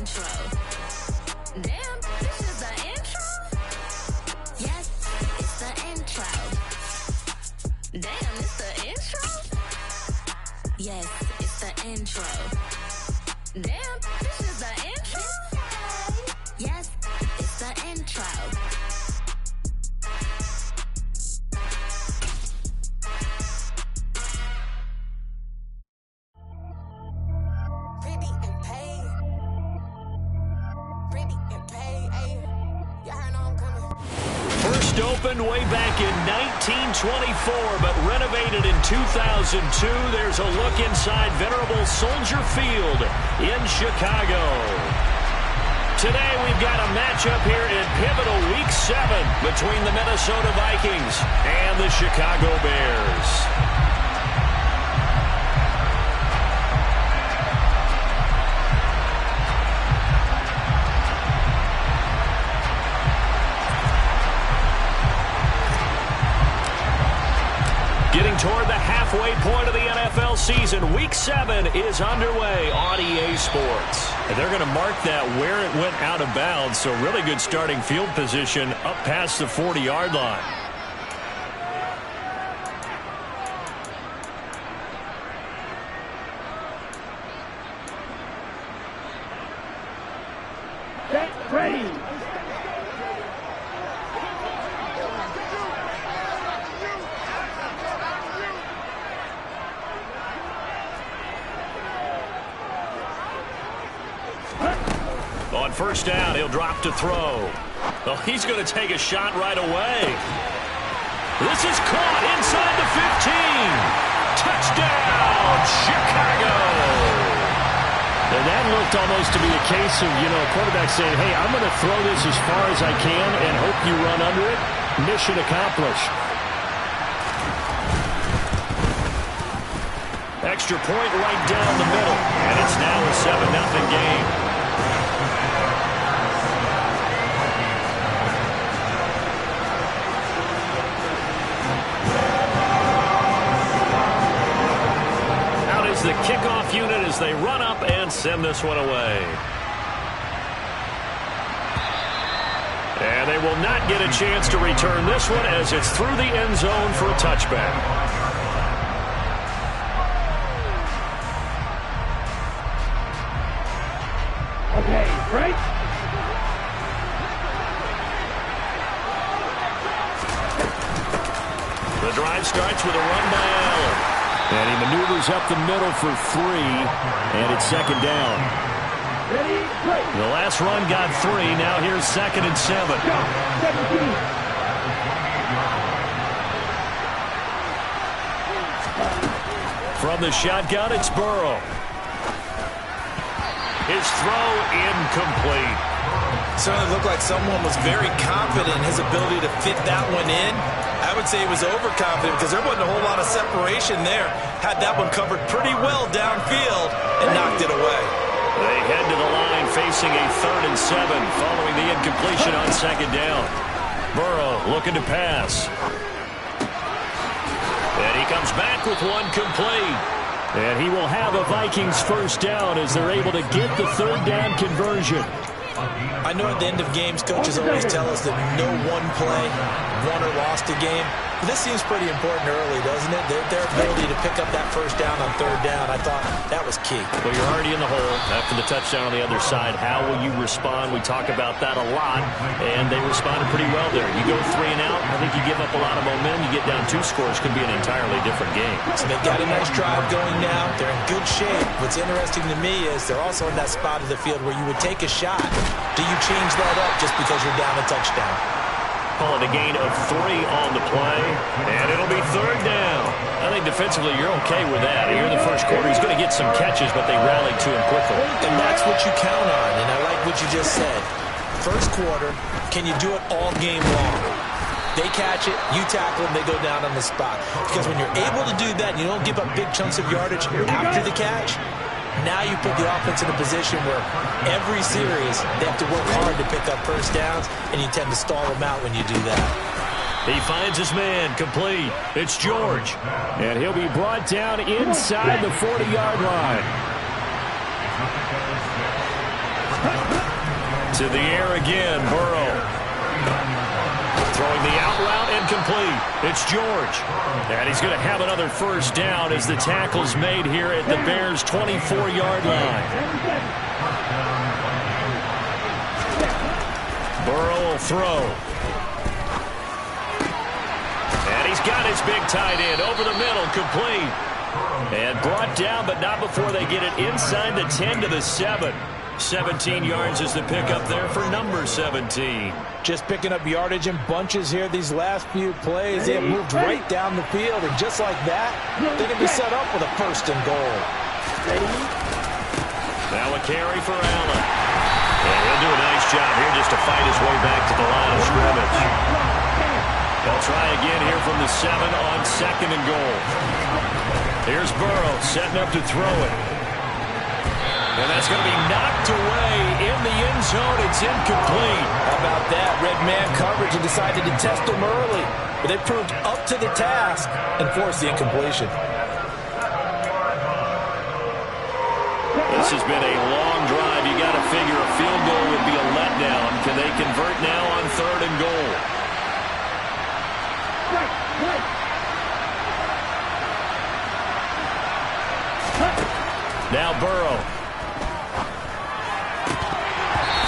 intro. Damn, this is the intro? Yes, it's the intro. Damn, it's the intro? Yes, it's the intro. Damn, this is the intro? Yes, it's the intro. First opened way back in 1924, but renovated in 2002. There's a look inside venerable Soldier Field in Chicago. Today we've got a matchup here in pivotal Week 7 between the Minnesota Vikings and the Chicago Bears. Getting toward the halfway point of the NFL season, Week 7 is underway on EA Sports. And they're going to mark that where it went out of bounds, so really good starting field position up past the 40-yard line. Get ready. On first down, he'll drop to throw. Well, he's going to take a shot right away. This is caught inside the 15. Touchdown, Chicago. And that looked almost to be a case of, a quarterback saying, hey, I'm going to throw this as far as I can and hope you run under it. Mission accomplished. Extra point right down the middle. And it's now a 7-0 game. The kickoff unit as they run up and send this one away. And they will not get a chance to return this one as it's through the end zone for a touchback. Okay, right? The drive starts with a run by Allen. And he maneuvers up the middle for 3, and it's second down. Ready, play. The last run got 3. Now here's 2nd and 7. From the shotgun, it's Burrow. His throw incomplete. Certainly looked like someone was very confident in his ability to fit that one in. I would say he was overconfident because there wasn't a whole lot of separation there. Had that one covered pretty well downfield and knocked it away. They head to the line facing a 3rd and 7 following the incompletion on second down. Burrow looking to pass. And he comes back with one complete. And he will have a Vikings first down as they're able to get the 3rd down conversion. I know at the end of games, coaches always tell us that no one play won or lost a game. But this seems pretty important early, doesn't it? Their ability to pick up that first down on 3rd down, I thought that was key. Well, you're already in the hole after the touchdown on the other side. How will you respond? We talk about that a lot, and they responded pretty well there. You go 3 and out, I think you give up a lot of momentum. You get down 2 scores, could be an entirely different game. So they've got a nice drive going now. They're in good shape. What's interesting to me is they're also in that spot of the field where you would take a shot. Do you change that up just because you're down a touchdown? Call it a gain of 3 on the play, and it'll be 3rd down. I think defensively you're okay with that. Here in the first quarter, he's going to get some catches, but they rallied to him quickly. And that's what you count on, and I like what you just said. First quarter, can you do it all game long? They catch it, you tackle them, they go down on the spot. Because when you're able to do that and you don't give up big chunks of yardage after the catch, now you put the offense in a position where every series they have to work hard to pick up first downs, and you tend to stall them out when you do that. He finds his man, complete. It's George. And he'll be brought down inside the 40-yard line. To the air again, Burrow. Throwing the out route incomplete. It's George. And he's going to have another first down as the tackle's made here at the Bears' 24-yard line. Burrow will throw. And he's got his big tight end over the middle, complete. And brought down, but not before they get it inside the 10 to the 7. 17 yards is the pickup there for number 17. Just picking up yardage in bunches here these last few plays. They have moved right down the field, and just like that, they're going to be set up with a first and goal. Now a carry for Allen. And he'll do a nice job here just to fight his way back to the line of scrimmage. They'll try again here from the 7 on second and goal. Here's Burrow setting up to throw it. And that's going to be knocked away in the end zone. It's incomplete. How about that? Red man coverage and decided to test them early. But they proved up to the task and forced the incompletion. This has been a long drive. You got to figure a field goal would be a letdown. Can they convert now on third and goal? Now Burrow.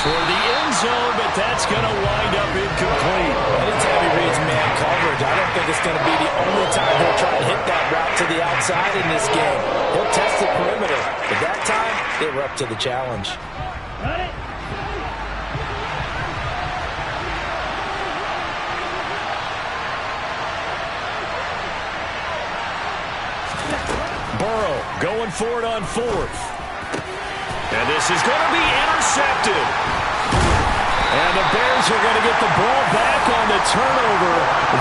For the end zone, but that's going to wind up incomplete. Anytime he reads man coverage, I don't think it's going to be the only time he'll try to hit that route to the outside in this game. He'll test the perimeter, but that time they were up to the challenge. Got it. Burrow going for it on fourth. And this is going to be intercepted. And the Bears are going to get the ball back on the turnover.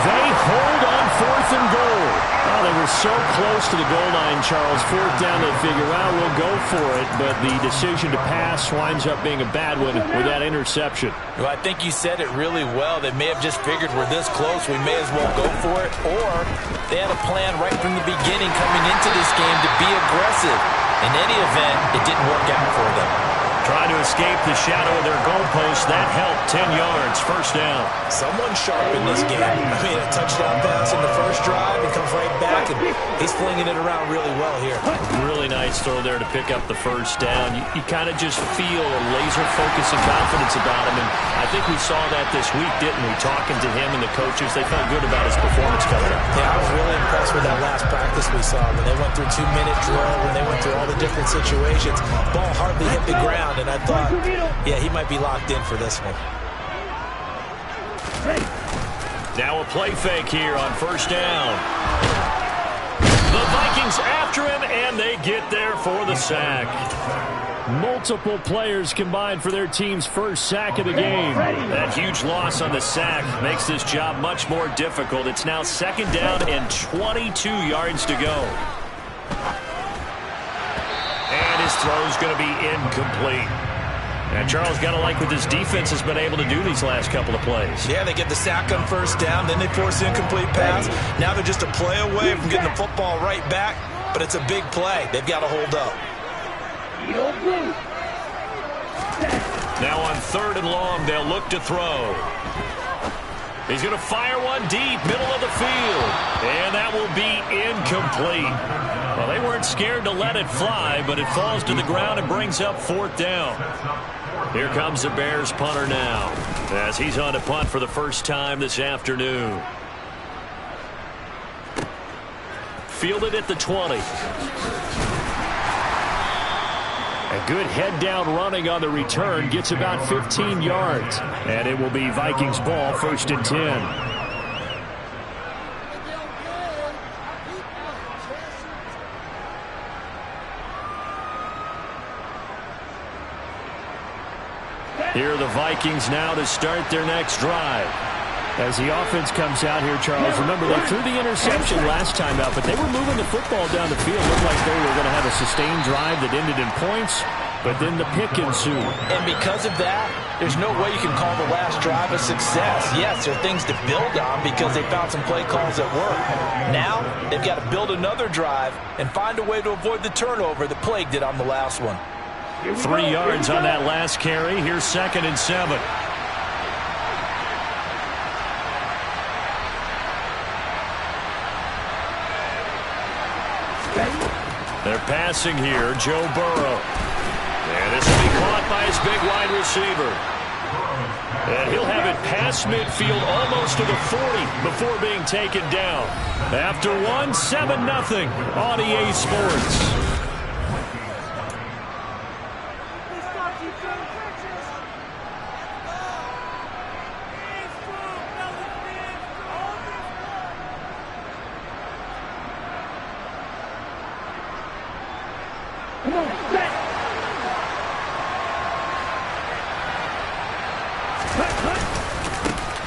They hold on fourth and goal. Oh, they were so close to the goal line, Charles. Fourth down, they figure, well, we'll go for it. But the decision to pass winds up being a bad one with that interception. Well, I think you said it really well. They may have just figured we're this close, we may as well go for it. Or they had a plan right from the beginning coming into this game to be aggressive. In any event, it didn't work out for them. Trying to escape the shadow of their goalpost. That helped. 10 yards, first down. Someone sharp in this game. I mean, a touchdown pass in the first drive. He comes right back, and he's flinging it around really well here. Really nice throw there to pick up the first down. You kind of just feel a laser focus and confidence about him, and I think we saw that this week, didn't we? Talking to him and the coaches, they felt good about his performance coming up. Yeah, I was really impressed with that last practice we saw when they went through 2-minute drill, when they went through all the different situations. Ball hardly hit the ground, and I thought, yeah, he might be locked in for this one. Now a play fake here on first down. The Vikings after him, and they get there for the sack. Multiple players combined for their team's first sack of the game. That huge loss on the sack makes this job much more difficult. It's now second down and 22 yards to go. And his throw's going to be incomplete. And Charles, got to like what this defense has been able to do these last couple of plays. Yeah, they get the sack on first down, then they force the incomplete pass. Now they're just a play away from getting the football right back, but it's a big play. They've got to hold up. Now on third and long, they'll look to throw. He's going to fire one deep, middle of the field. And that will be incomplete. Well, they weren't scared to let it fly, but it falls to the ground and brings up fourth down. Here comes the Bears punter now, as he's on to punt for the first time this afternoon. Fielded at the 20. A good head-down running on the return gets about 15 yards. And it will be Vikings ball, first and 10. Here are the Vikings now to start their next drive. As the offense comes out here, Charles, remember they threw the interception last time out, but they were moving the football down the field. Looked like they were going to have a sustained drive that ended in points, but then the pick ensued. And because of that, there's no way you can call the last drive a success. Yes, there are things to build on because they found some play calls that work. Now, they've got to build another drive and find a way to avoid the turnover that plagued it on the last one. 3 yards on that last carry. Here's 2nd and 7. They're passing here, Joe Burrow. And this will be caught by his big wide receiver. And he'll have it past midfield almost to the 40 before being taken down. After 1, 7-0 on EA Sports.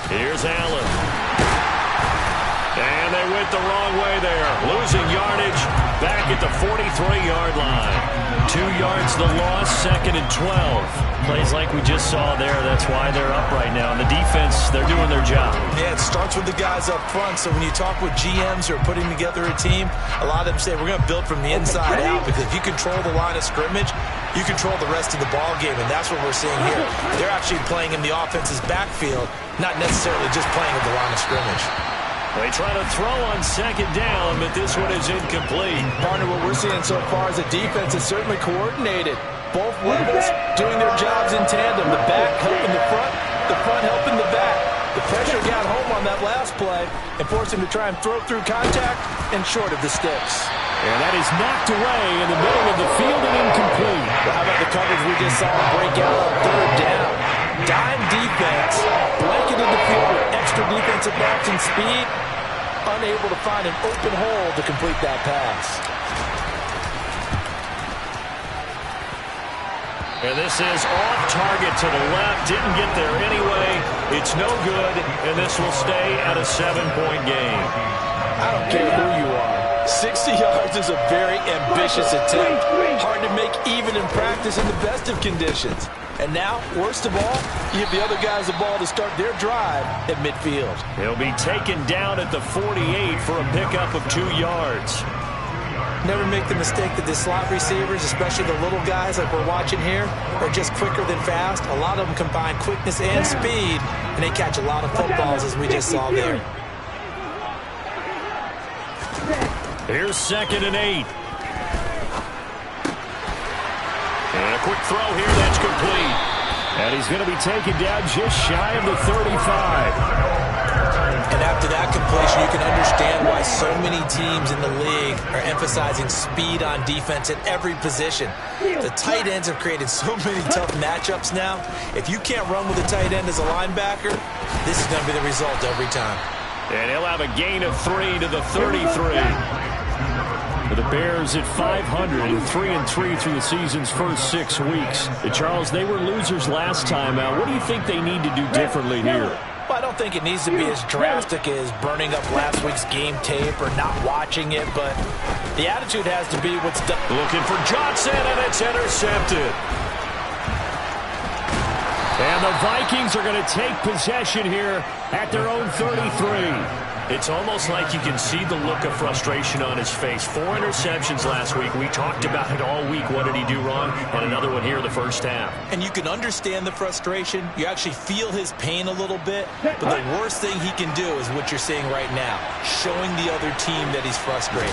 Here's Allen. And they went the wrong way there. Losing yardage back at the 43-yard line. 2 yards the loss, 2nd and 12. Plays like we just saw there. That's why they're up right now. And the defense, they're doing their job. Yeah, it starts with the guys up front. So when you talk with GMs who are putting together a team, a lot of them say we're going to build from the inside out. Because if you control the line of scrimmage, you control the rest of the ball game. And that's what we're seeing here. They're actually playing in the offense's backfield, not necessarily just playing at the line of scrimmage. They try to throw on 2nd down, but this one is incomplete. Partner, what we're seeing so far is the defense is certainly coordinated. Both levels doing their jobs in tandem. The back helping the front helping the back. The pressure got home on that last play and forced him to try and throw through contact and short of the sticks. And that is knocked away in the middle of the field and incomplete. Well, how about the coverage we just saw break out on 3rd down? Dime defense, blanketed the field with extra defensive backs and speed, unable to find an open hole to complete that pass. And this is off target to the left. Didn't get there anyway. It's no good, and this will stay at a 7-point game. I don't care who you are. 60 yards is a very ambitious attempt. Hard to make even in practice in the best of conditions. And now, worst of all, you give the other guys the ball to start their drive at midfield. He'll be taken down at the 48 for a pickup of 2 yards. Never make the mistake that the slot receivers, especially the little guys like we're watching here, are just quicker than fast. A lot of them combine quickness and speed, and they catch a lot of footballs, as we just saw there. Here's 2nd and 8. And a quick throw here, that's complete. And he's going to be taken down just shy of the 35. And after that completion, you can understand why so many teams in the league are emphasizing speed on defense at every position. The tight ends have created so many tough matchups now. If you can't run with a tight end as a linebacker, this is going to be the result every time. And he'll have a gain of 3 to the 33. The Bears at 500 and 3-3 through the season's first 6 weeks. Charles, they were losers last time out. What do you think they need to do differently here? Well, I don't think it needs to be as drastic as burning up last week's game tape or not watching it, but the attitude has to be what's done. Looking for Johnson, and it's intercepted. And the Vikings are going to take possession here at their own 33. It's almost like you can see the look of frustration on his face. 4 interceptions last week. We talked about it all week. What did he do wrong? And another one here in the first half. And you can understand the frustration. You actually feel his pain a little bit. But the worst thing he can do is what you're seeing right now, showing the other team that he's frustrated.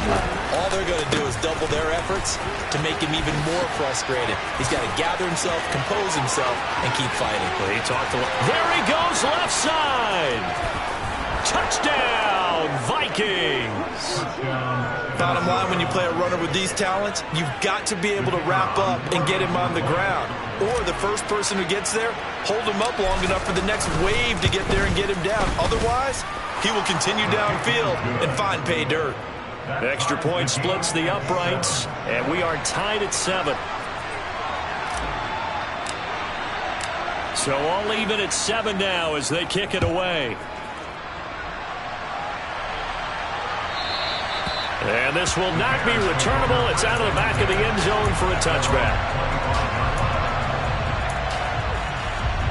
All they're going to do is double their efforts to make him even more frustrated. He's got to gather himself, compose himself, and keep fighting. Well, he talked a lot. There he goes, left side. Touchdown, Vikings! Bottom line, when you play a runner with these talents, you've got to be able to wrap up and get him on the ground. Or the first person who gets there, hold him up long enough for the next wave to get there and get him down. Otherwise, he will continue downfield and find pay dirt. Extra point splits the uprights, and we are tied at 7. So all even at 7 now as they kick it away. And this will not be returnable. It's out of the back of the end zone for a touchback.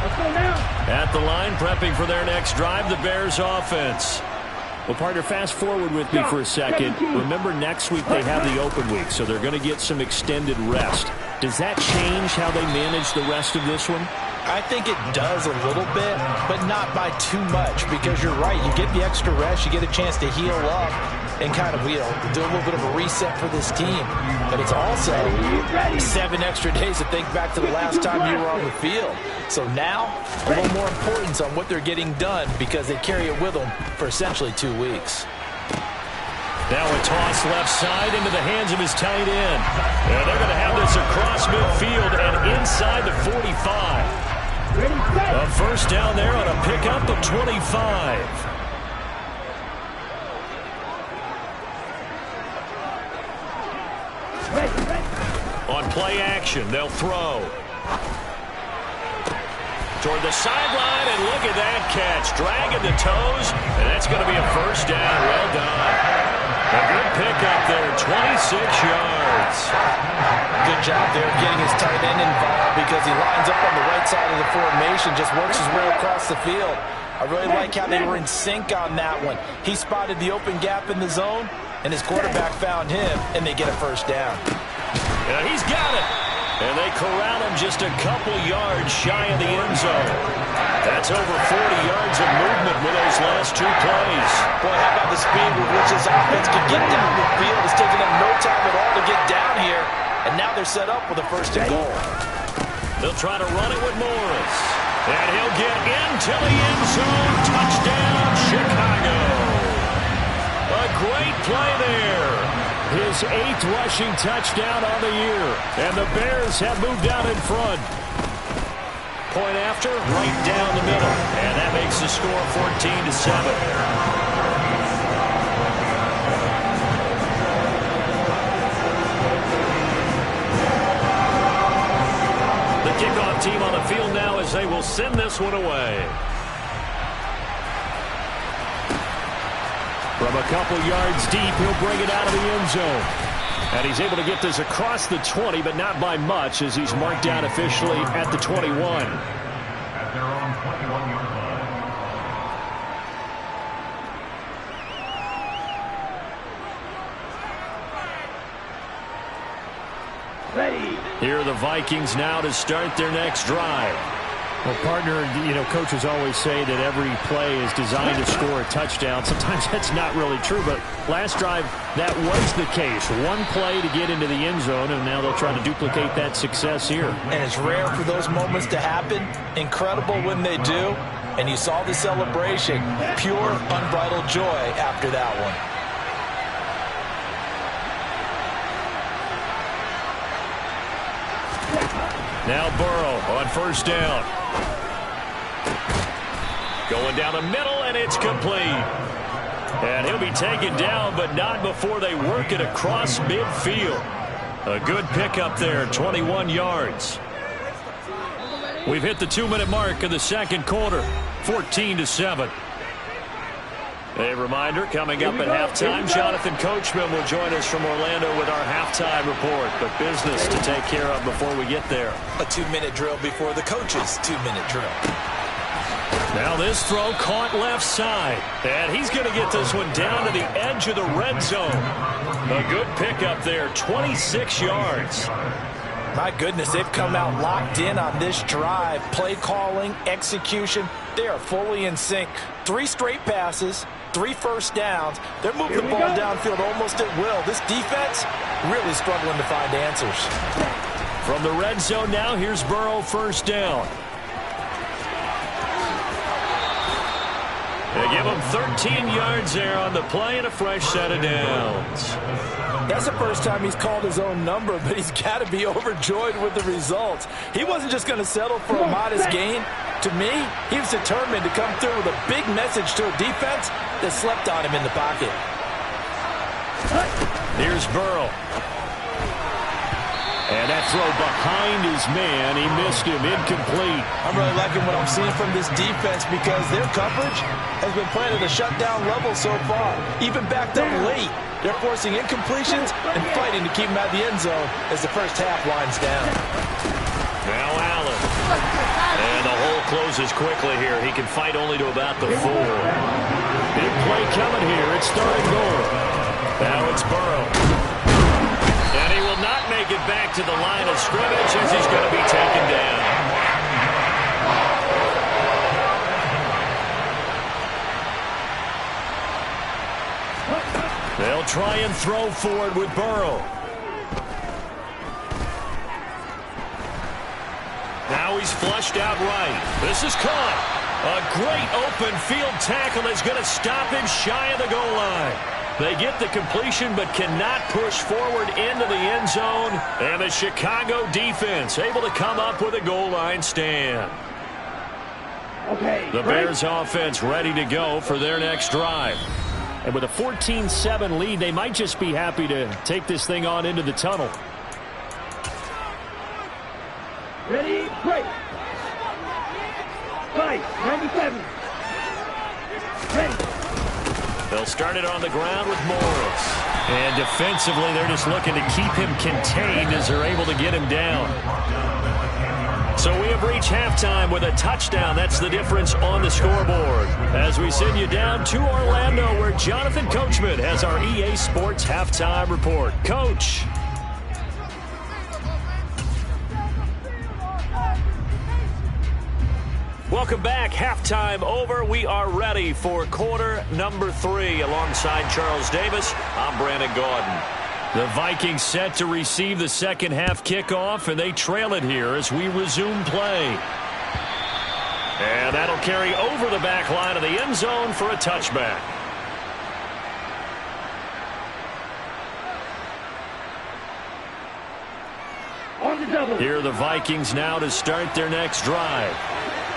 Let's go now. At the line, prepping for their next drive, the Bears offense. Well, partner, fast forward with me for a second. Remember, next week they have the open week, so they're going to get some extended rest. Does that change how they manage the rest of this one? I think it does a little bit, but not by too much, because you're right. You get the extra rest. You get a chance to heal up and kind of, do a little bit of a reset for this team. But it's also 7 extra days to think back to the last time you were on the field. So now, a little more importance on what they're getting done, because they carry it with them for essentially 2 weeks. Now a toss left side into the hands of his tight end. And they're going to have this across midfield and inside the 45. A first down there on a pickup of 25. On play action, they'll throw. Toward the sideline, and look at that catch. Dragging the toes, and that's going to be a first down. Well done. A good pickup there, 26 yards. Good job there getting his tight end involved, because he lines up on the right side of the formation, just works his way across the field. I really like how they were in sync on that one. He spotted the open gap in the zone, and his quarterback found him, and they get a first down. Yeah, he's got it. And they corral him just a couple yards shy of the end zone. That's over 40 yards of movement with those last 2 plays. Boy, how about the speed with which this offense could get down the field? It's taken them no time at all to get down here. And now they're set up with a first and goal. They'll try to run it with Morris. And he'll get into the end zone. Touchdown, Chicago. A great play there. His 8th rushing touchdown on the year. And the Bears have moved out in front. Point after, right down the middle. And that makes the score 14-7. The kickoff team on the field now as they will send this one away. From a couple yards deep, he'll bring it out of the end zone. And he's able to get this across the 20, but not by much, as he's marked down officially at the 21. At their own 21-yard line. Ready. Here are the Vikings now to start their next drive. Well, partner, coaches always say that every play is designed to score a touchdown. Sometimes that's not really true, but last drive, that was the case. One play to get into the end zone, and now they'll try to duplicate that success here. And it's rare for those moments to happen. Incredible when they do. And you saw the celebration. Pure, unbridled joy after that one. Now Burrow on first down. Going down the middle, and it's complete. And he'll be taken down, but not before they work it across midfield. A good pickup there, 21 yards. We've hit the 2-minute mark of the second quarter, 14-7. A reminder, coming up at halftime, Jonathan Coachman will join us from Orlando with our halftime report. But business to take care of before we get there. A 2-minute drill before the coach's 2-minute drill. Now this throw caught left side. And he's going to get this one down to the edge of the red zone. A good pickup there, 26 yards. My goodness, they've come out locked in on this drive. Play calling, execution, they are fully in sync. 3 straight passes, 3 first downs. They're moving the ball downfield almost at will. This defense really struggling to find answers. From the red zone now, here's Burrow first down. They give him 13 yards there on the play and a fresh set of downs. That's the first time he's called his own number, but he's got to be overjoyed with the results. He wasn't just going to settle for a modest gain. To me, he was determined to come through with a big message to a defense that slept on him in the pocket. Here's Burrow. And that throw behind his man, he missed him, incomplete. I'm really liking what I'm seeing from this defense, because their coverage has been playing at a shutdown level so far. Even backed up late, they're forcing incompletions and fighting to keep them out of the end zone as the first half winds down. Now Allen. And the hole closes quickly here. He can fight only to about the 4. Big play coming here. It's 3rd and goal. Now it's Burrow. And And he will not make it back to the line of scrimmage as he's going to be taken down. They'll try and throw forward with Burrow. Now he's flushed out right. This is caught. A great open field tackle is going to stop him shy of the goal line. They get the completion but cannot push forward into the end zone. And the Chicago defense able to come up with a goal line stand. Okay. The Bears offense ready to go for their next drive. And with a 14-7 lead, they might just be happy to take this thing on into the tunnel. Ready, break. Fight, 97. Ready. They'll start it on the ground with Morris. And defensively, they're just looking to keep him contained as they're able to get him down. So we have reached halftime with a touchdown. That's the difference on the scoreboard. As we send you down to Orlando, where Jonathan Coachman has our EA Sports halftime report. Coach. Welcome back. Halftime over. We are ready for quarter number 3. Alongside Charles Davis, I'm Brandon Gaudin. The Vikings set to receive the second half kickoff, and they trail it here as we resume play. And that'll carry over the back line of the end zone for a touchback. On the double. Here are the Vikings now to start their next drive.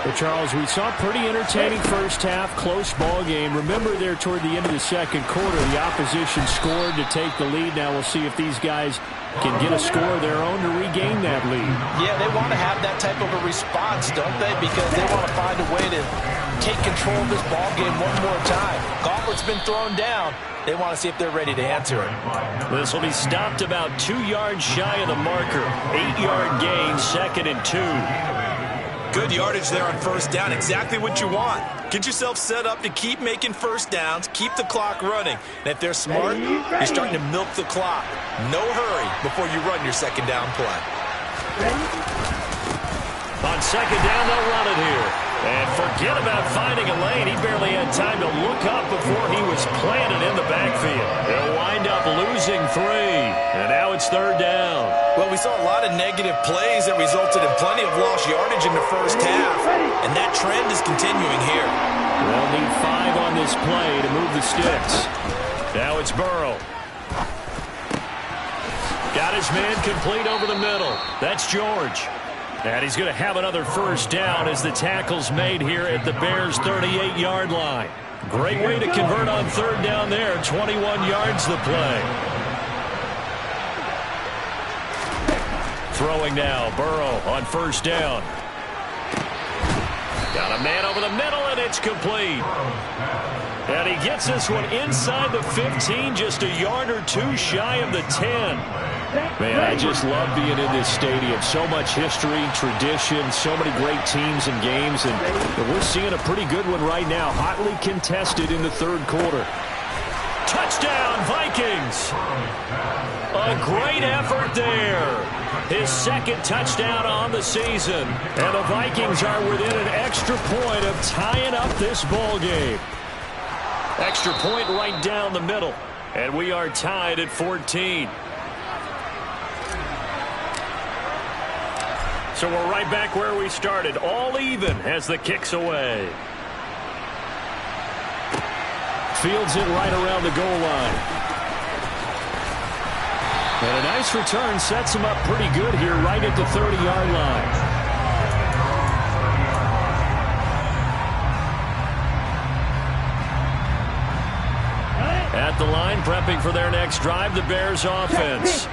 Well, Charles, we saw a pretty entertaining first half, close ball game. Remember there toward the end of the second quarter, the opposition scored to take the lead. Now we'll see if these guys can get a score of their own to regain that lead. Yeah, they want to have that type of a response, don't they? Because they want to find a way to take control of this ball game one more time. Gauntlet's been thrown down. They want to see if they're ready to answer it. This will be stopped about 2 yards shy of the marker. 8-yard gain, 2nd and 2. Good yardage there on first down. Exactly what you want. Get yourself set up to keep making first downs, keep the clock running. And if they're smart, you're starting to milk the clock. No hurry before you run your second down play. On second down, they'll run it here. And forget about finding a lane. He barely had time to look up before he was planted in the backfield. They'll wind up losing 3. And now it's third down. Well, we saw a lot of negative plays that resulted in plenty of lost yardage in the first half. And that trend is continuing here. They'll need 5 on this play to move the sticks. Now it's Burrow. Got his man complete over the middle. That's George. And he's going to have another first down as the tackle's made here at the Bears' 38-yard line. Great way to convert on third down there. 21 yards the play. Throwing now, Burrow on first down. Got a man over the middle, and it's complete. And he gets this one inside the 15, just a yard or 2 shy of the 10. Man, I just love being in this stadium. So much history, tradition, so many great teams and games, and we're seeing a pretty good one right now, hotly contested in the third quarter. Touchdown, Vikings! A great effort there. His second touchdown on the season. And the Vikings are within an extra point of tying up this ball game. Extra point right down the middle. And we are tied at 14. So we're right back where we started. All even as the kick's away. Fields it right around the goal line. And a nice return sets him up pretty good here right at the 30-yard line. At the line, prepping for their next drive, the Bears offense.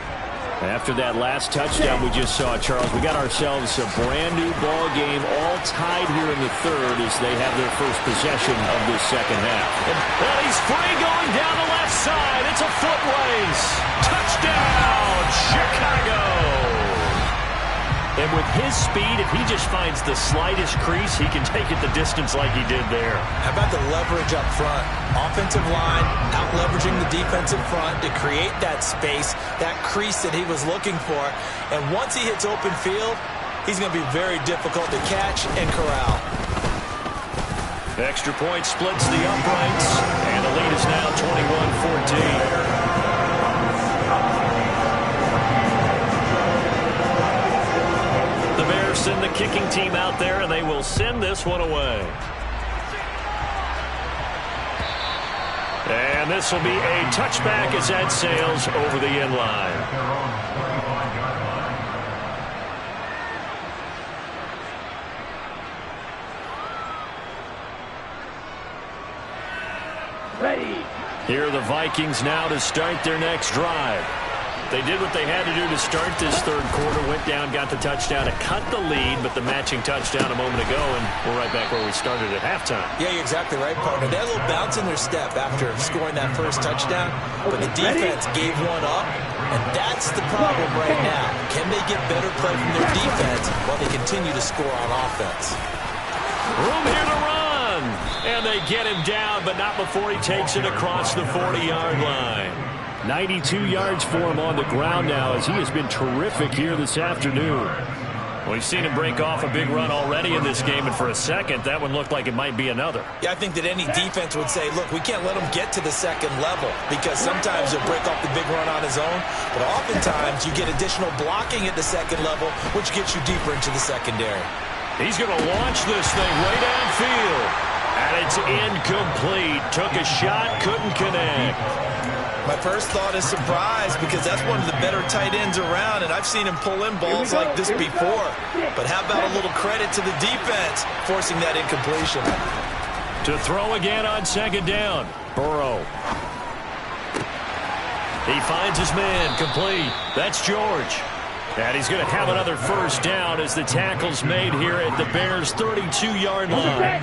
After that last touchdown we just saw, Charles, we got ourselves a brand-new ball game, all tied here in the third as they have their first possession of this second half. And he's free going down the left side. It's a foot race. Touchdown, Chicago! And with his speed, if he just finds the slightest crease, he can take it the distance like he did there. How about the leverage up front? Offensive line, out-leveraging the defensive front to create that space, that crease that he was looking for. And once he hits open field, he's going to be very difficult to catch and corral. Extra point splits the uprights, and the lead is now 21-14. Send the kicking team out there, and they will send this one away. And this will be a touchback as that sails over the end line. Ready. Here are the Vikings now to start their next drive. They did what they had to do to start this third quarter, went down, got the touchdown to cut the lead, but the matching touchdown a moment ago, and we're right back where we started at halftime. Yeah, you're exactly right, partner. They had a little bounce in their step after scoring that first touchdown, but the defense gave one up, and that's the problem right now. Can they get better play from their defense while they continue to score on offense? Room here to run, and they get him down, but not before he takes it across the 40-yard line. 92 yards for him on the ground now as he has been terrific here this afternoon. We've seen him break off a big run already in this game, and for a second, that one looked like it might be another. Yeah, I think that any defense would say, look, we can't let him get to the second level because sometimes he'll break off the big run on his own, but oftentimes you get additional blocking at the second level, which gets you deeper into the secondary. He's going to launch this thing way downfield, and it's incomplete. Took a shot, couldn't connect. My first thought is surprise because that's one of the better tight ends around, and I've seen him pull in balls like this before. But how about a little credit to the defense forcing that incompletion? To throw again on second down, Burrow. He finds his man, complete. That's George. And he's going to have another first down as the tackle's made here at the Bears' 32-yard line.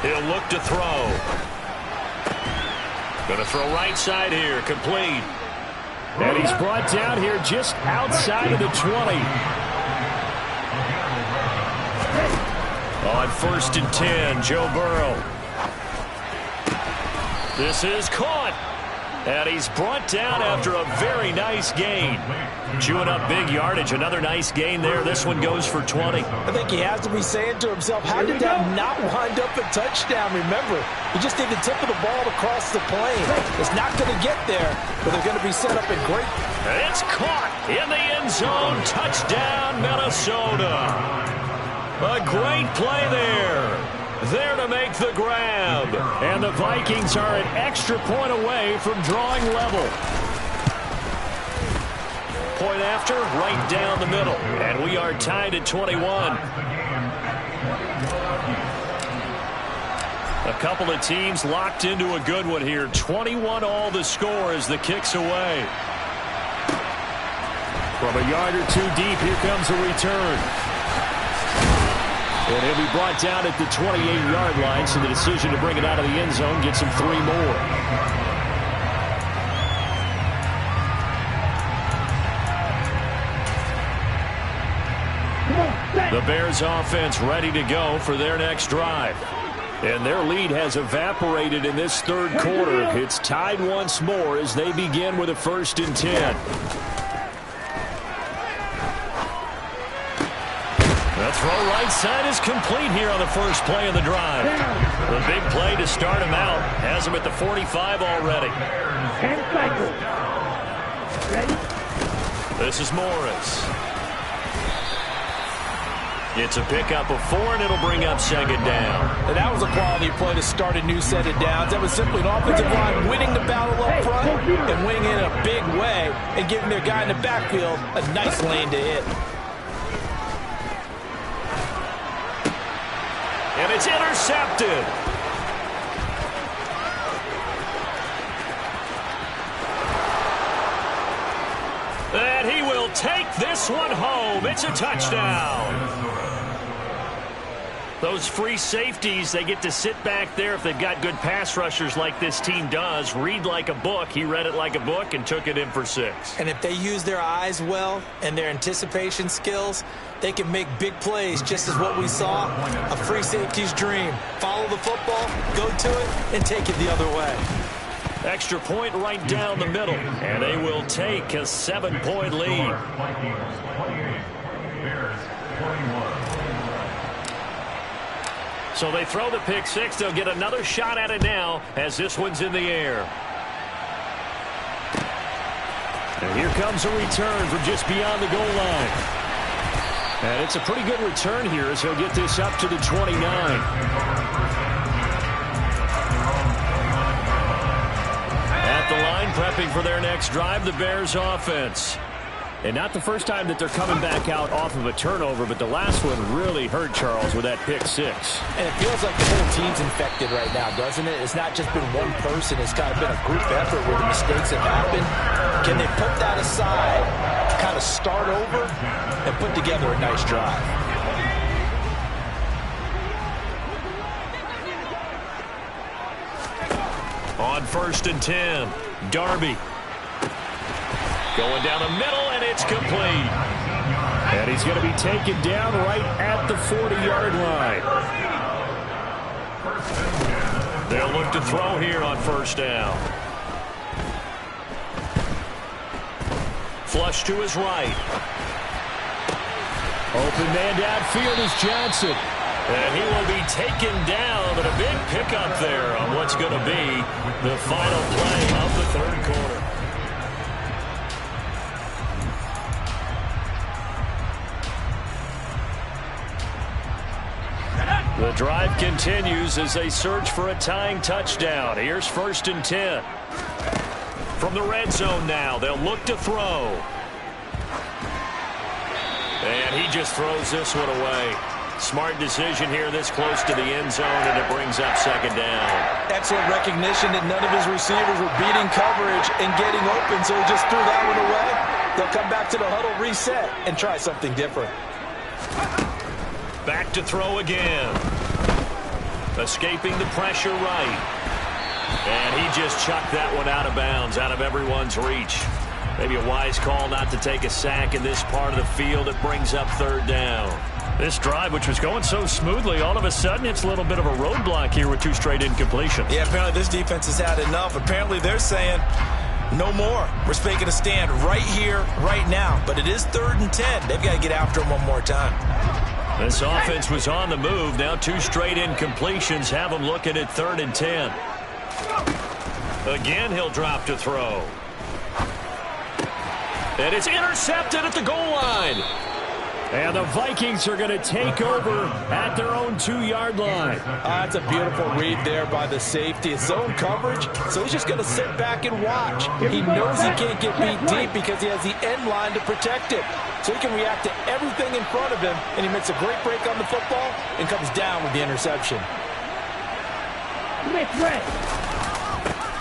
He'll look to throw. Going to throw right side here, complete. And he's brought down here just outside of the 20. On 1st and 10, Joe Burrow. This is caught. And he's brought down after a very nice gain. Chewing up big yardage. Another nice gain there. This one goes for 20. I think he has to be saying to himself, how did that not wind up a touchdown? Remember, you just need the tip of the ball to cross the plane. It's not going to get there, but they're going to be set up in great. It's caught in the end zone. Touchdown, Minnesota. A great play there. There to make the grab. And the Vikings are an extra point away from drawing level. Point after, right down the middle. And we are tied at 21. A couple of teams locked into a good one here. 21 all the score as the kick's away. From a yard or two deep, here comes a return. And he'll be brought down at the 28-yard line, so the decision to bring it out of the end zone gets him 3 more. The Bears offense ready to go for their next drive. And their lead has evaporated in this third quarter. It's tied once more as they begin with a 1st and 10. The throw right side is complete here on the first play of the drive. The big play to start him out has him at the 45 already. 10 cycles. Ready? This is Morris. It's a pickup of 4, and it'll bring up second down. And that was a quality play to start a new set of downs. That was simply an offensive line winning the battle up front and winning in a big way and giving their guy in the backfield a nice lane to hit. And it's intercepted. And he will take this one home. It's a touchdown. Those free safeties, they get to sit back there if they've got good pass rushers like this team does. Read like a book. He read it like a book and took it in for 6. And if they use their eyes well and their anticipation skills, they can make big plays, just as what we saw, a free safety's dream. Follow the football, go to it, and take it the other way. Extra point right down the middle, and they will take a 7-point lead. So they throw the pick 6. They'll get another shot at it now as this one's in the air. And here comes a return from just beyond the goal line. And it's a pretty good return here as he'll get this up to the 29. At the line, prepping for their next drive, the Bears offense. And not the first time that they're coming back out off of a turnover, but the last one really hurt Charles with that pick 6. And it feels like the whole team's infected right now, doesn't it? It's not just been one person. It's kind of been a group effort where the mistakes have happened. Can they put that aside, kind of start over, and put together a nice drive? On 1st and 10, Darby. Going down the middle, and it's complete. And he's going to be taken down right at the 40-yard line. They'll look to throw here on 1st down. Flush to his right. Open man downfield is Johnson. And he will be taken down, but a big pickup there on what's going to be the final play of the 3rd quarter. The drive continues as they search for a tying touchdown. Here's 1st and 10. From the red zone now, they'll look to throw. And he just throws this one away. Smart decision here this close to the end zone, and it brings up 2nd down. Excellent recognition that none of his receivers were beating coverage and getting open, so he just threw that one away. They'll come back to the huddle, reset, and try something different. Back to throw again. Escaping the pressure right. And he just chucked that one out of bounds, out of everyone's reach. Maybe a wise call not to take a sack in this part of the field. It brings up 3rd down. This drive, which was going so smoothly, all of a sudden it's a little bit of a roadblock here with 2 straight incompletions. Yeah, apparently this defense has had enough. Apparently they're saying no more. We're making a stand right here, right now. But it is 3rd and 10. They've got to get after him one more time. This offense was on the move. Now 2 straight incompletions have them looking at 3rd and 10. Again, he'll drop to throw. And it's intercepted at the goal line. And the Vikings are going to take over at their own 2-yard line. That's a beautiful read there by the safety. It's zone coverage, so he's just going to sit back and watch. He knows he can't get beat deep because he has the end line to protect it. So he can react to everything in front of him, and he makes a great break on the football and comes down with the interception.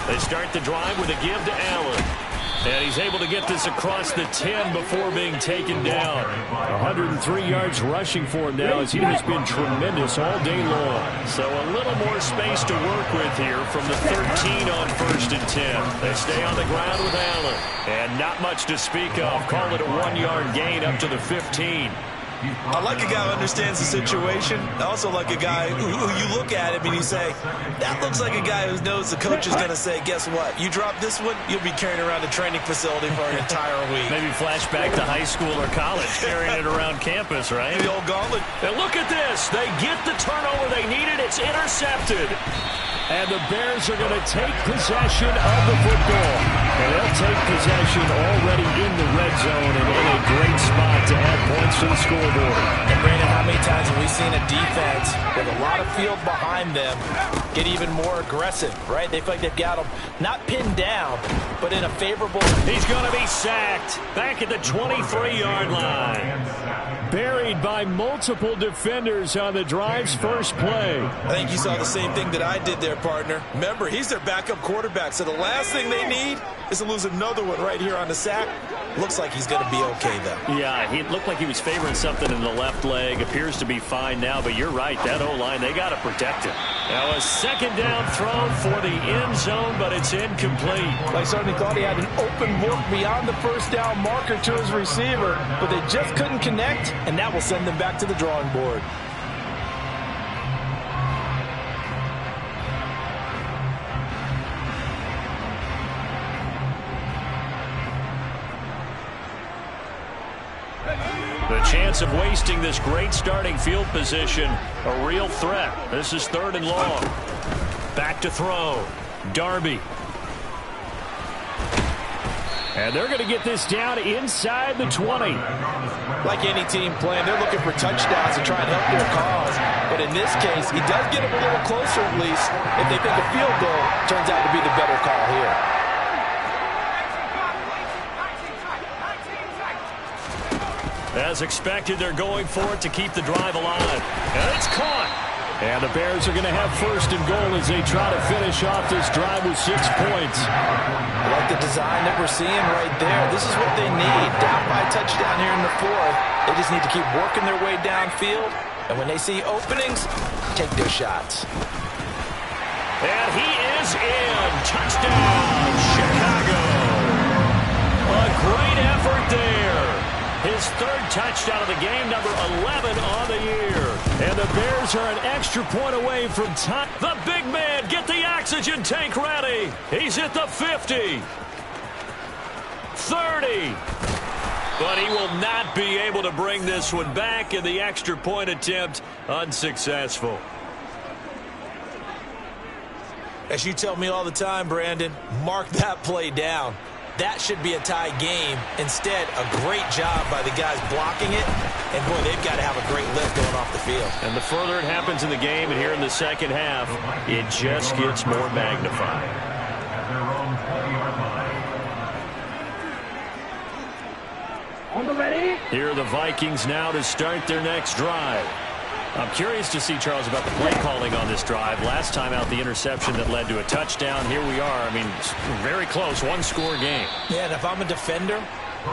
They start the drive with a give to Allen. And he's able to get this across the 10 before being taken down. 103 yards rushing for him now as he has been tremendous all day long. So a little more space to work with here from the 13 on 1st and 10. They stay on the ground with Allen. And not much to speak of. Call it a 1-yard gain up to the 15. I like a guy who understands the situation. I also like a guy who you look at him and you say, that looks like a guy who knows the coach is going to say, guess what? You drop this one, you'll be carrying around the training facility for an entire week. Maybe flashback to high school or college, carrying it around campus, right? The old gauntlet. And look at this. They get the turnover they needed. It's intercepted. And the Bears are going to take possession of the football. And they'll take possession already in the red zone and in a great spot to add points to the scoreboard. And Brandon, how many times have we seen a defense with a lot of field behind them get even more aggressive, right? They feel like they've got them not pinned down, but in a favorable... He's going to be sacked back at the 23-yard line. Buried by multiple defenders on the drive's first play. I think you saw the same thing that I did there, partner. Remember, he's their backup quarterback, so the last thing they need is to lose another one right here on the sack. Looks like he's going to be okay, though. Yeah, he looked like he was favoring something in the left leg. Appears to be fine now, but you're right. That O-line, they got to protect him. Now a second down throw for the end zone, but it's incomplete. I certainly thought he had an open look beyond the first down marker to his receiver, but they just couldn't connect, and that will send them back to the drawing board. The chance of wasting this great starting field position, a real threat. This is 3rd and long. Back to throw. Darby. And they're going to get this down inside the 20. Like any team playing, they're looking for touchdowns to try and help their cause. But in this case, he does get them a little closer at least. If they think a field goal turns out to be the better call here. As expected, they're going for it to keep the drive alive. And it's caught. And the Bears are going to have 1st and goal as they try to finish off this drive with 6 points. I like the design that we're seeing right there. This is what they need. Down by a touchdown here in the 4th. They just need to keep working their way downfield. And when they see openings, take their shots. And he is in. Touchdown, Chicago. A great effort there. His 3rd touchdown of the game, number 11 on the year. And the Bears are an extra point away from time. The big man, get the oxygen tank ready. He's at the 50. 30. But he will not be able to bring this one back, and the extra point attempt unsuccessful. As you tell me all the time, Brandon, mark that play down. That should be a tie game. Instead, a great job by the guys blocking it. And, boy, they've got to have a great lift going off the field. And the further it happens in the game and here in the second half, it just gets more magnified. On the ready. Here are the Vikings now to start their next drive. I'm curious to see, Charles, about the play calling on this drive. Last time out, the interception that led to a touchdown. Here we are. I mean, very close, 1-score game. Yeah, and if I'm a defender,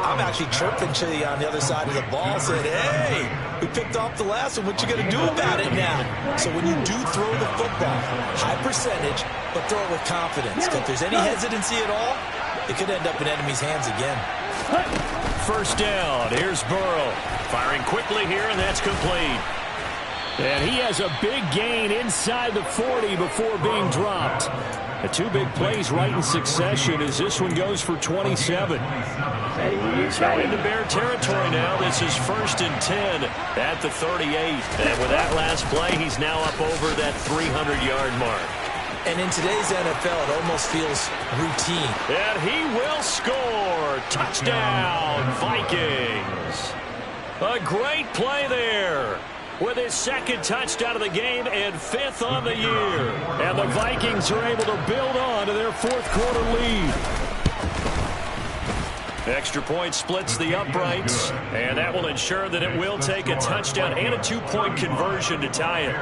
I'm actually chirping to you on the other side of the ball, saying, hey, we picked off the last one. What you going to do about it now? So when you do throw the football, high percentage, but throw it with confidence. If there's any hesitancy at all, it could end up in enemy's hands again. 1st down. Here's Burrow. Firing quickly here, and that's complete. And he has a big gain inside the 40 before being dropped. The 2 big plays right in succession as this one goes for 27. So into Bear territory now. This is 1st and 10 at the 38. And with that last play, he's now up over that 300-yard mark. And in today's NFL, it almost feels routine. And he will score. Touchdown, Vikings. A great play there. With his 2nd touchdown of the game and 5th on the year. And the Vikings are able to build on to their 4th quarter lead. Extra point splits the uprights, and that will ensure that it will take a touchdown and a 2-point conversion to tie it.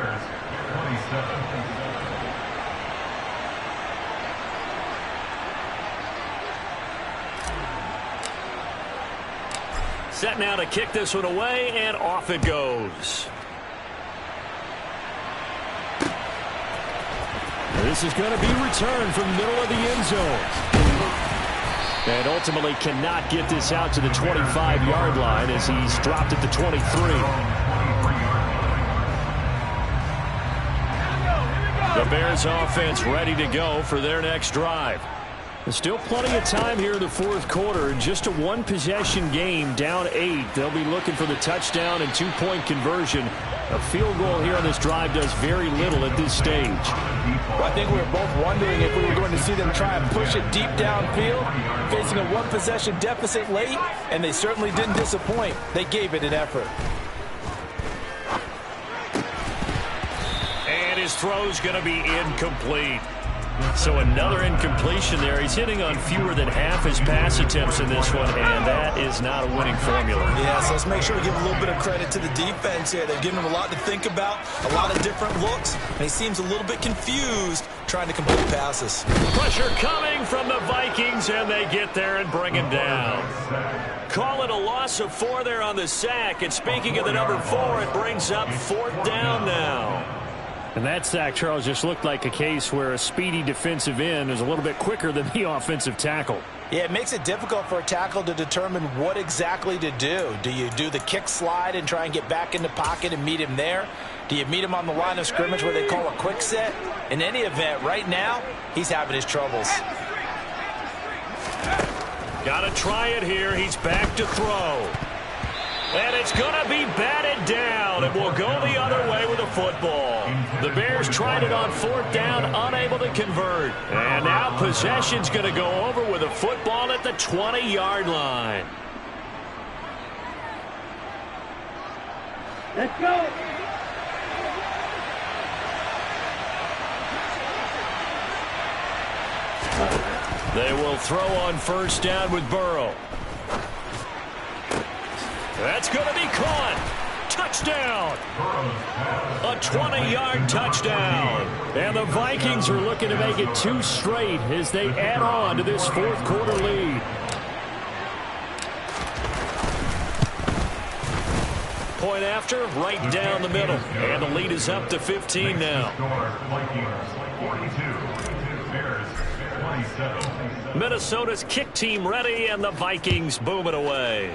Set now to kick this one away, and off it goes. This is going to be returned from the middle of the end zone. And ultimately cannot get this out to the 25-yard line as he's dropped at the 23. The Bears offense ready to go for their next drive. There's still plenty of time here in the 4th quarter. Just a 1-possession game, down 8. They'll be looking for the touchdown and 2-point conversion. A field goal here on this drive does very little at this stage. Well, I think we were both wondering if we were going to see them try and push it deep downfield, facing a 1-possession deficit late, and they certainly didn't disappoint. They gave it an effort. And his throw's going to be incomplete. So another incompletion there. He's hitting on fewer than half his pass attempts in this one, and that is not a winning formula. Yeah, so let's make sure we give a little bit of credit to the defense here. They've given him a lot to think about, a lot of different looks, and he seems a little bit confused trying to complete passes. Pressure coming, coming from the Vikings, and they get there and bring him down. Call it a loss of 4 there on the sack. And speaking of the number 4, it brings up 4th down now. And that sack, Charles, just looked like a case where a speedy defensive end is a little bit quicker than the offensive tackle. Yeah, it makes it difficult for a tackle to determine what exactly to do. Do you do the kick slide and try and get back in the pocket and meet him there? Do you meet him on the line of scrimmage where they call a quick set? In any event, right now, he's having his troubles. Got to try it here. He's back to throw. And it's going to be batted down. It will go the other way with the football. The Bears tried it on 4th down, unable to convert. And now possession's going to go over with a football at the 20-yard line. Let's go. They will throw on 1st down with Burrow. That's going to be caught. Touchdown. A 20-yard touchdown. And the Vikings are looking to make it 2 straight as they add on to this 4th quarter lead. Point after, right down the middle. And the lead is up to 15 now. Minnesota's kick team ready, and the Vikings boom it away.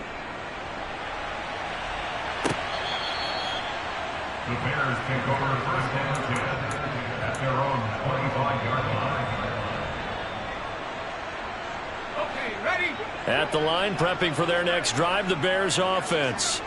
The Bears take over 1st and 10 at their own 25-yard line. Okay, ready? At the line, prepping for their next drive, the Bears offense.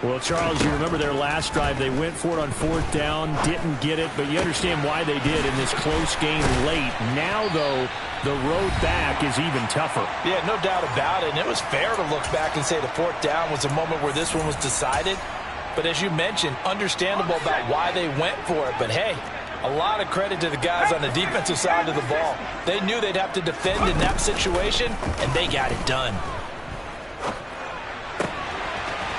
Well, Charles, you remember their last drive. They went for it on 4th down, didn't get it, but you understand why they did in this close game late. Now, though, the road back is even tougher. Yeah, no doubt about it. And it was fair to look back and say the 4th down was a moment where this one was decided. But as you mentioned, understandable about why they went for it. But, hey, a lot of credit to the guys on the defensive side of the ball. They knew they'd have to defend in that situation, and they got it done.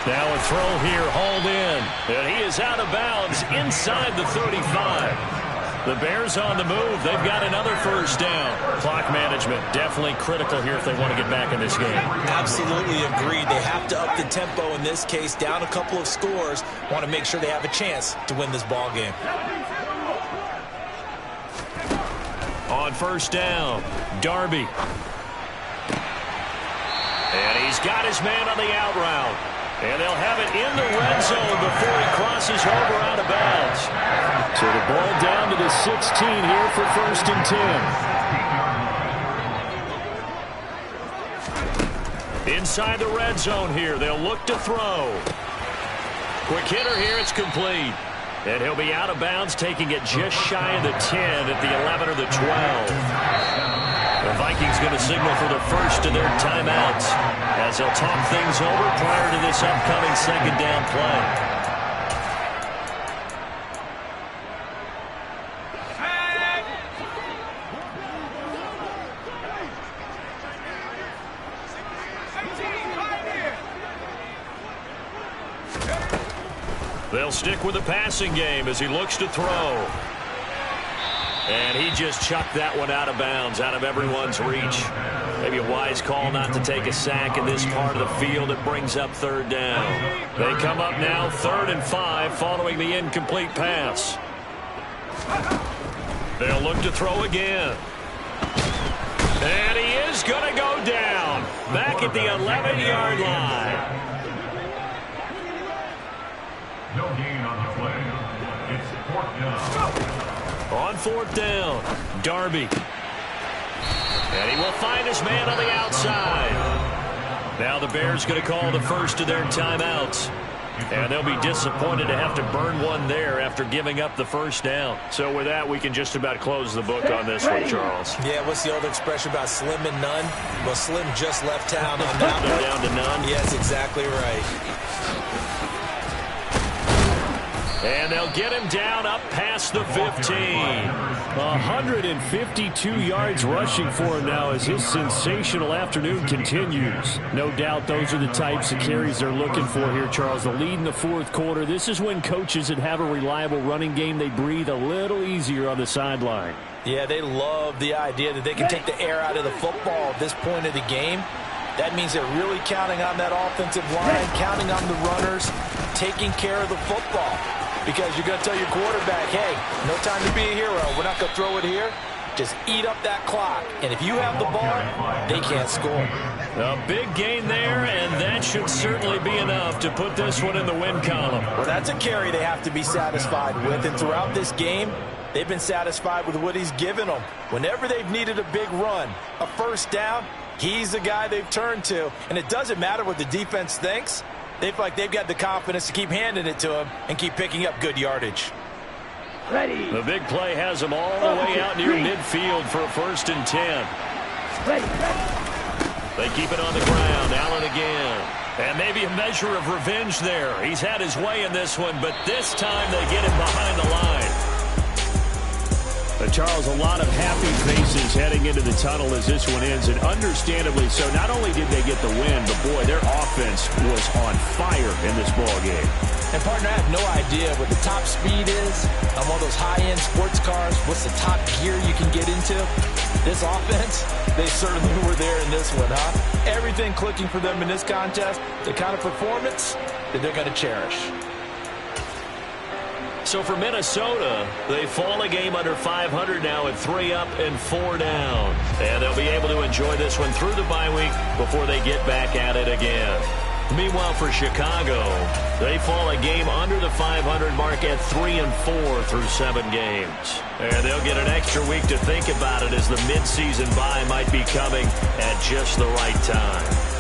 Now a throw here, hauled in. And he is out of bounds inside the 35. The Bears on the move. They've got another 1st down. Clock management definitely critical here if they want to get back in this game. Absolutely agreed. They have to up the tempo in this case. Down a couple of scores. Want to make sure they have a chance to win this ball game. On 1st down, Darby. And he's got his man on the out route. And they'll have it in the red zone before he crosses over out of bounds. So the ball down to the 16 here for 1st and 10. Inside the red zone here. They'll look to throw. Quick hitter here. It's complete. And he'll be out of bounds, taking it just shy of the 10 at the 11 or the 12. The Vikings going to signal for the first of their timeouts as they'll talk things over prior to this upcoming 2nd down play. They'll stick with the passing game as he looks to throw. And he just chucked that one out of bounds, out of everyone's reach. Maybe a wise call not to take a sack in this part of the field. It brings up 3rd down. They come up now 3rd and 5 following the incomplete pass. They'll look to throw again. And he is going to go down back at the 11-yard line. No gain on the play. It's 4th down. On 4th down, Darby. And he will find his man on the outside. Now the Bears going to call the first of their timeouts. And they'll be disappointed to have to burn one there after giving up the 1st down. So with that, we can just about close the book on this one, Charles. Yeah, what's the old expression about slim and none? Well, Slim just left town on that one. Down to none. Yes, exactly right. And they'll get him down up past the 15. 152 yards rushing for him now as his sensational afternoon continues. No doubt those are the types of carries they're looking for here, Charles. The lead in the fourth quarter. This is when coaches that have a reliable running game, they breathe a little easier on the sideline. Yeah, they love the idea that they can take the air out of the football at this point of the game. That means they're really counting on that offensive line, counting on the runners, taking care of the football. Because you're going to tell your quarterback, hey, no time to be a hero. We're not going to throw it here. Just eat up that clock. And if you have the ball, they can't score. A big gain there, and that should certainly be enough to put this one in the win column. Well, that's a carry they have to be satisfied with. And throughout this game, they've been satisfied with what he's given them. Whenever they've needed a big run, a first down, he's the guy they've turned to. And it doesn't matter what the defense thinks. They feel like they've got the confidence to keep handing it to him and keep picking up good yardage. Ready. The big play has them all the way out near midfield for a 1st and 10. Ready. They keep it on the ground. Allen again. And maybe a measure of revenge there. He's had his way in this one, but this time they get him behind the line. Charles, a lot of happy faces heading into the tunnel as this one ends, and understandably so. Not only did they get the win, but, boy, their offense was on fire in this ball game. And, partner, I have no idea what the top speed is on one of those high-end sports cars. What's the top gear you can get into? This offense, they certainly were there in this one, huh? Everything clicking for them in this contest, the kind of performance that they're going to cherish. So for Minnesota, they fall a game under 500 now at 3 up and 4 down. And they'll be able to enjoy this one through the bye week before they get back at it again. Meanwhile, for Chicago, they fall a game under the 500 mark at 3 and 4 through 7 games. And they'll get an extra week to think about it as the midseason bye might be coming at just the right time.